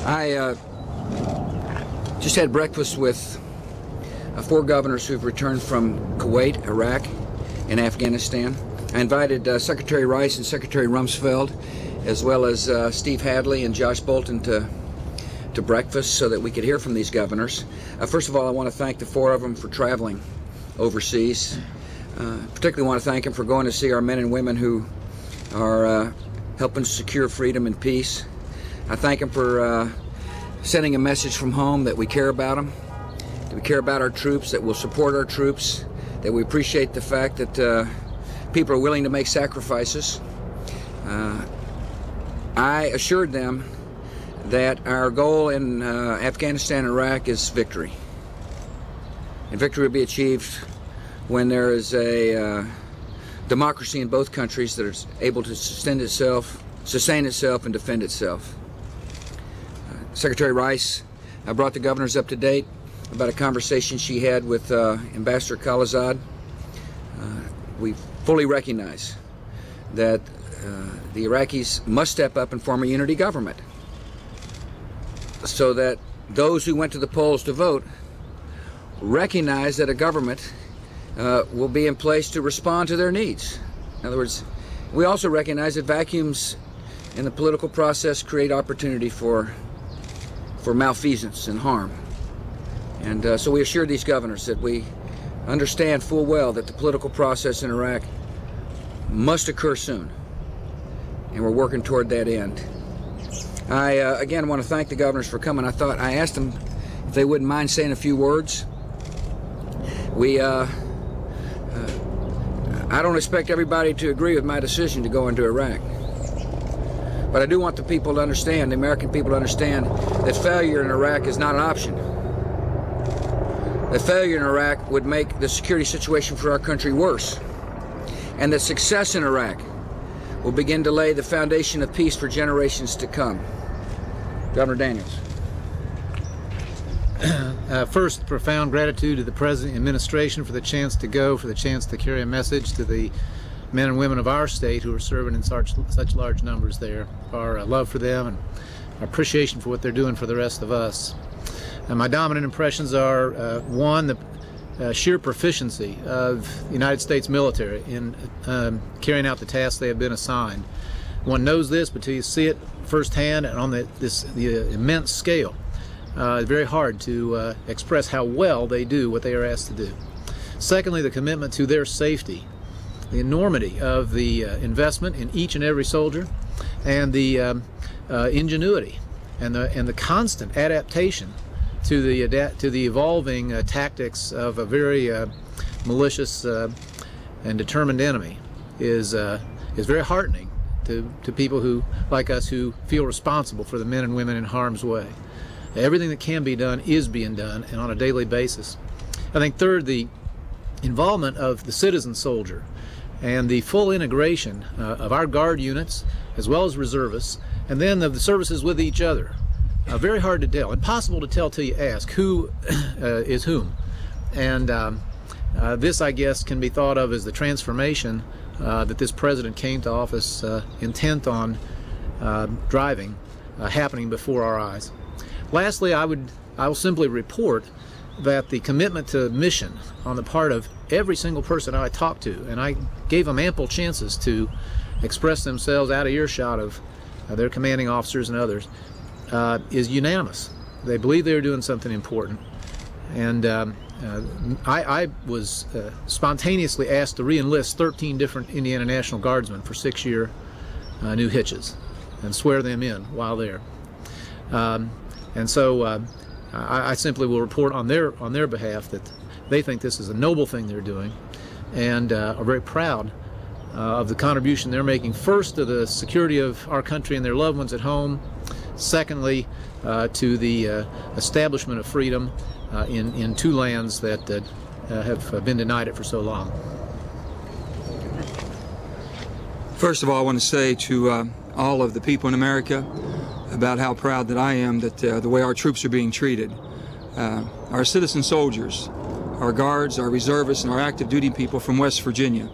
I just had breakfast with 4 governors who've returned from Kuwait, Iraq, and Afghanistan. I invited Secretary Rice and Secretary Rumsfeld, as well as Steve Hadley and Josh Bolton to breakfast so that we could hear from these governors. First of all, I want to thank the 4 of them for traveling overseas. Particularly want to thank them for going to see our men and women who are helping secure freedom and peace. I thank them for sending a message from home that we care about them, that we care about our troops, that we'll support our troops, that we appreciate the fact that people are willing to make sacrifices. I assured them that our goal in Afghanistan and Iraq is victory. And victory will be achieved when there is a democracy in both countries that is able to sustain itself and defend itself. Secretary Rice brought the governors up to date about a conversation she had with Ambassador Khalilzad. We fully recognize that the Iraqis must step up and form a unity government so that those who went to the polls to vote recognize that a government will be in place to respond to their needs. In other words, we also recognize that vacuums in the political process create opportunity for malfeasance and harm. And so we assured these governors that we understand full well that the political process in Iraq must occur soon, and we're working toward that end. I again want to thank the governors for coming. I asked them if they wouldn't mind saying a few words. I don't expect everybody to agree with my decision to go into Iraq. But I do want the people to understand, the American people to understand, that failure in Iraq is not an option. That failure in Iraq would make the security situation for our country worse. And that success in Iraq will begin to lay the foundation of peace for generations to come. Governor Daniels. First, profound gratitude to the President and administration for the chance to go, for the chance to carry a message to the men and women of our state who are serving in such large numbers there. Our love for them and our appreciation for what they're doing for the rest of us. My dominant impressions are, one, the sheer proficiency of the United States military in carrying out the tasks they have been assigned. One knows this, but till you see it firsthand and on the immense scale, it's very hard to express how well they do what they are asked to do. Secondly, the commitment to their safety, the enormity of the investment in each and every soldier, and the ingenuity and the constant adaptation to the evolving tactics of a very malicious and determined enemy is very heartening to people who, like us, who feel responsible for the men and women in harm's way. Everything that can be done is being done, and on a daily basis. I think third, the involvement of the citizen soldier and the full integration of our Guard units as well as reservists, and then of the services with each other. Very hard to tell, impossible to tell till you ask who is whom. And this, I guess, can be thought of as the transformation that this president came to office intent on driving, happening before our eyes. Lastly, I will simply report that the commitment to mission on the part of every single person I talked to, and I gave them ample chances to express themselves out of earshot of their commanding officers and others, is unanimous. They believe they're doing something important. And I was spontaneously asked to re-enlist 13 different Indiana National Guardsmen for 6-year new hitches and swear them in while there. And so I simply will report on their behalf that they think this is a noble thing they're doing, and are very proud of the contribution they're making, first to the security of our country and their loved ones at home, secondly to the establishment of freedom in 2 lands that have been denied it for so long. First of all, I want to say to all of the people in America about how proud that I am that the way our troops are being treated. Our citizen soldiers, our guards, our reservists, and our active duty people from West Virginia.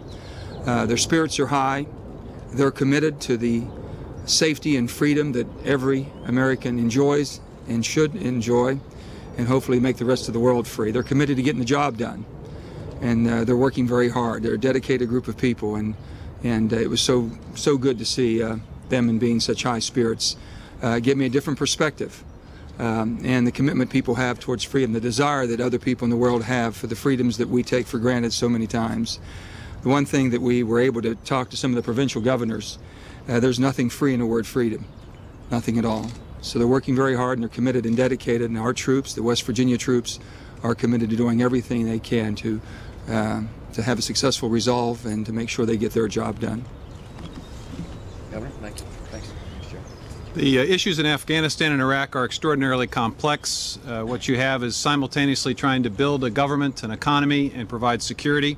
Their spirits are high. They're committed to the safety and freedom that every American enjoys and should enjoy, and hopefully make the rest of the world free. They're committed to getting the job done, and they're working very hard. They're a dedicated group of people, and it was so good to see them and being such high spirits. Give me a different perspective, and the commitment people have towards freedom, the desire that other people in the world have for the freedoms that we take for granted so many times. The one thing that we were able to talk to some of the provincial governors, there's nothing free in the word freedom, nothing at all. So they're working very hard, and they're committed and dedicated, and our troops, the West Virginia troops, are committed to doing everything they can to have a successful resolve and to make sure they get their job done. Governor, thank you. Thanks. The issues in Afghanistan and Iraq are extraordinarily complex. What you have is simultaneously trying to build a government, an economy, and provide security.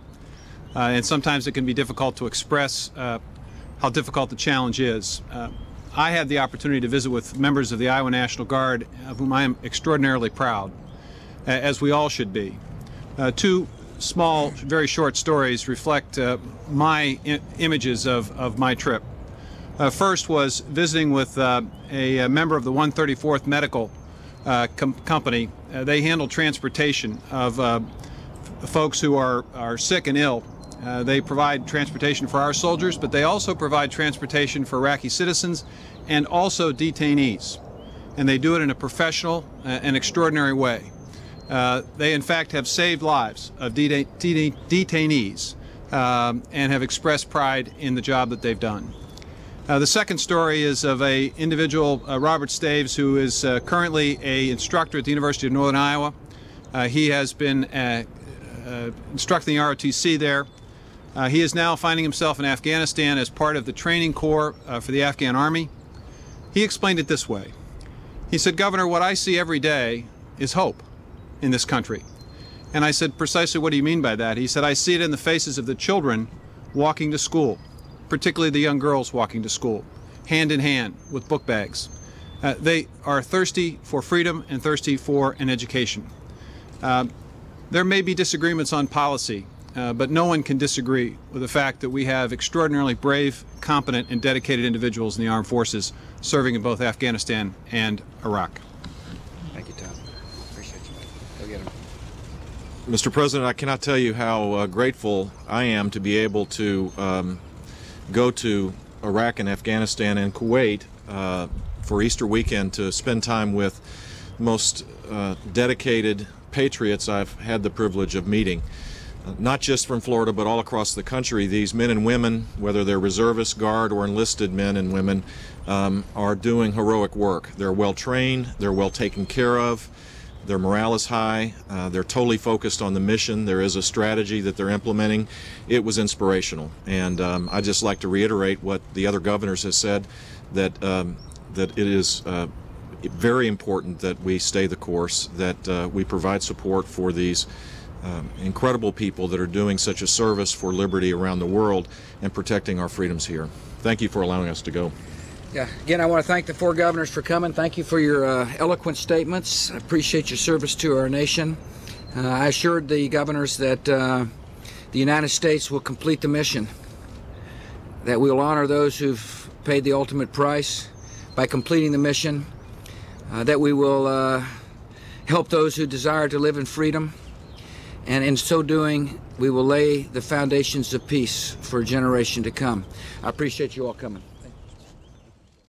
And sometimes it can be difficult to express how difficult the challenge is. I had the opportunity to visit with members of the Iowa National Guard, of whom I am extraordinarily proud, as we all should be. Two small, very short stories reflect my images of my trip. First was visiting with a member of the 134th Medical Company. They handle transportation of folks who are sick and ill. They provide transportation for our soldiers, but they also provide transportation for Iraqi citizens and also detainees. And they do it in a professional and extraordinary way. They, in fact, have saved lives of detainees and have expressed pride in the job that they've done. The second story is of an individual, Robert Staves, who is currently an instructor at the University of Northern Iowa. He has been instructing the ROTC there. He is now finding himself in Afghanistan as part of the training corps for the Afghan Army. He explained it this way. He said, "Governor, what I see every day is hope in this country." And I said, "Precisely what do you mean by that?" He said, "I see it in the faces of the children walking to school, particularly the young girls walking to school, hand in hand with book bags. They are thirsty for freedom and thirsty for an education." There may be disagreements on policy, but no one can disagree with the fact that we have extraordinarily brave, competent, and dedicated individuals in the armed forces serving in both Afghanistan and Iraq. Thank you, Tom. Appreciate you. Go get him. Mr. President, I cannot tell you how grateful I am to be able to go to Iraq and Afghanistan and Kuwait for Easter weekend to spend time with the most dedicated patriots I've had the privilege of meeting. Not just from Florida, but all across the country. These men and women, whether they're reservists, guard, or enlisted men and women, are doing heroic work. They're well trained, they're well taken care of, their morale is high, they're totally focused on the mission, there is a strategy that they're implementing. It was inspirational, and I'd just like to reiterate what the other governors have said, that it is very important that we stay the course, that we provide support for these incredible people that are doing such a service for liberty around the world and protecting our freedoms here. Thank you for allowing us to go. Yeah, again, I want to thank the four governors for coming. Thank you for your eloquent statements. I appreciate your service to our nation. I assured the governors that the United States will complete the mission, that we will honor those who've paid the ultimate price by completing the mission, that we will help those who desire to live in freedom, and in so doing, we will lay the foundations of peace for a generation to come. I appreciate you all coming.